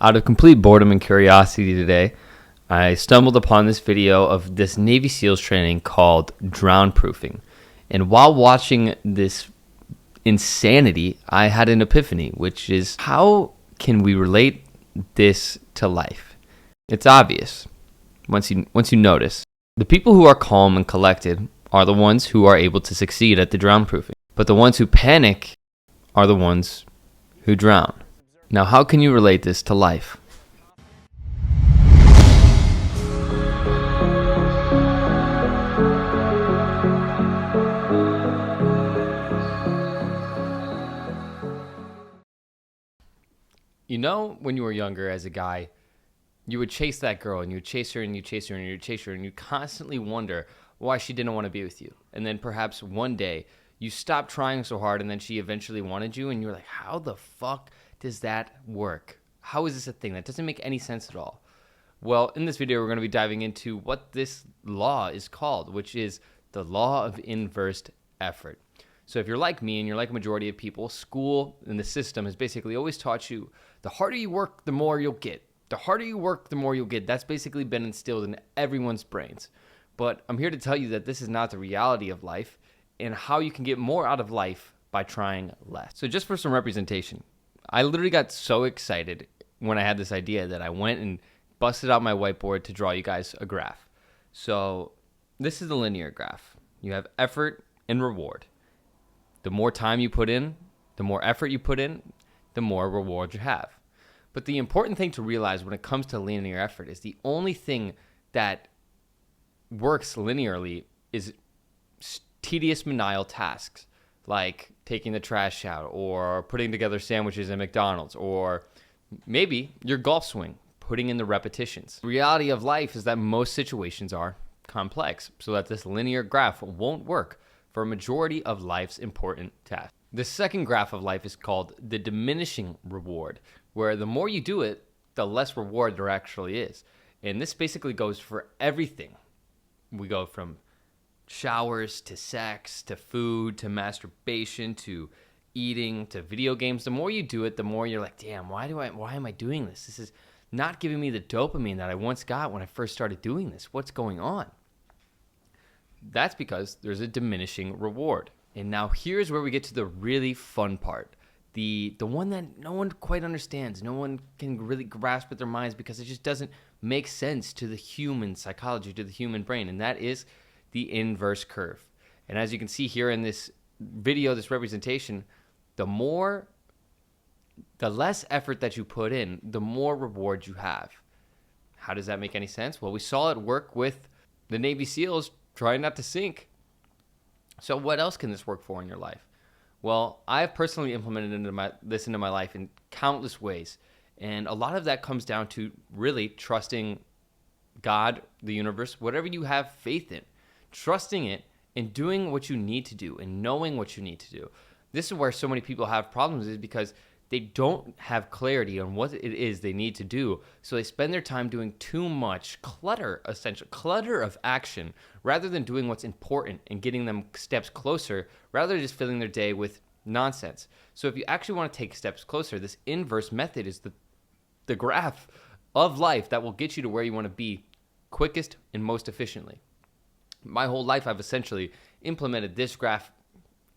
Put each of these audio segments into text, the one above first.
Out of complete boredom and curiosity today, I stumbled upon this video of this Navy SEALs training called drown proofing. And while watching this insanity, I had an epiphany, which is how can we relate this to life? It's obvious once you notice. The people who are calm and collected are the ones who are able to succeed at the drown proofing. But the ones who panic are the ones who drown. Now, how can you relate this to life? You know, when you were younger as a guy, you would chase that girl and you would chase her and you chase her and you would chase her and you constantly wonder why she didn't want to be with you. And then perhaps one day you stopped trying so hard and then she eventually wanted you and you were like, how the fuck does that work? How is this a thing? That doesn't make any sense at all. Well, in this video, we're going to be diving into what this law is called, which is the law of inverse effort. So if you're like me and you're like a majority of people, school and the system has basically always taught you the harder you work, the more you'll get. The harder you work, the more you'll get. That's basically been instilled in everyone's brains. But I'm here to tell you that this is not the reality of life and how you can get more out of life by trying less. So just for some representation, I literally got so excited when I had this idea that I went and busted out my whiteboard to draw you guys a graph. So this is the linear graph. You have effort and reward. The more time you put in, the more effort you put in, the more reward you have. But the important thing to realize when it comes to linear effort is the only thing that works linearly is tedious menial tasks, like taking the trash out or putting together sandwiches at McDonald's, or maybe your golf swing, putting in the repetitions. The reality of life is that most situations are complex, so that this linear graph won't work for a majority of life's important tasks. The second graph of life is called the diminishing reward, where the more you do it, the less reward there actually is. And this basically goes for everything. We go from showers to sex to food to masturbation to eating to video games. The more you do it, the more you're like, damn, why am I doing this? This is not giving me the dopamine that I once got when I first started doing this. What's going on? That's because there's a diminishing reward. And now here's where we get to the really fun part. The one that no one quite understands. No one can really grasp with their minds because it just doesn't make sense to the human psychology, to the human brain. And that is the inverse curve. And as you can see here in this video, this representation, the less effort that you put in, the more reward you have. How does that make any sense? Well, we saw it work with the Navy SEALs trying not to sink. So what else can this work for in your life? Well, I've personally implemented this into my life in countless ways. And a lot of that comes down to really trusting God, the universe, whatever you have faith in. Trusting it and doing what you need to do and knowing what you need to do. This is where so many people have problems, is because they don't have clarity on what it is they need to do. So they spend their time doing too much clutter of action, rather than doing what's important and getting them steps closer, rather than just filling their day with nonsense. So if you actually want to take steps closer, this inverse method is the graph of life that will get you to where you want to be quickest and most efficiently. My whole life, I've essentially implemented this graph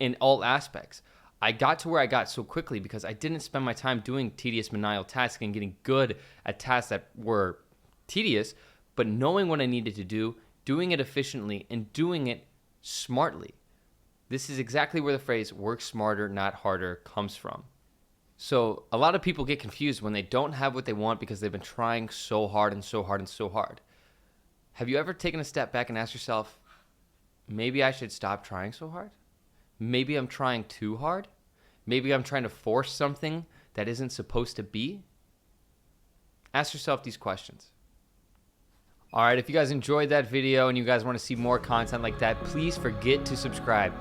in all aspects. I got to where I got so quickly because I didn't spend my time doing tedious menial tasks and getting good at tasks that were tedious, but knowing what I needed to do, doing it efficiently, and doing it smartly. This is exactly where the phrase work smarter, not harder comes from. So a lot of people get confused when they don't have what they want because they've been trying so hard and so hard and so hard. Have you ever taken a step back and asked yourself, maybe I should stop trying so hard? Maybe I'm trying too hard? Maybe I'm trying to force something that isn't supposed to be? Ask yourself these questions. All right, if you guys enjoyed that video and you guys want to see more content like that, please forget to subscribe.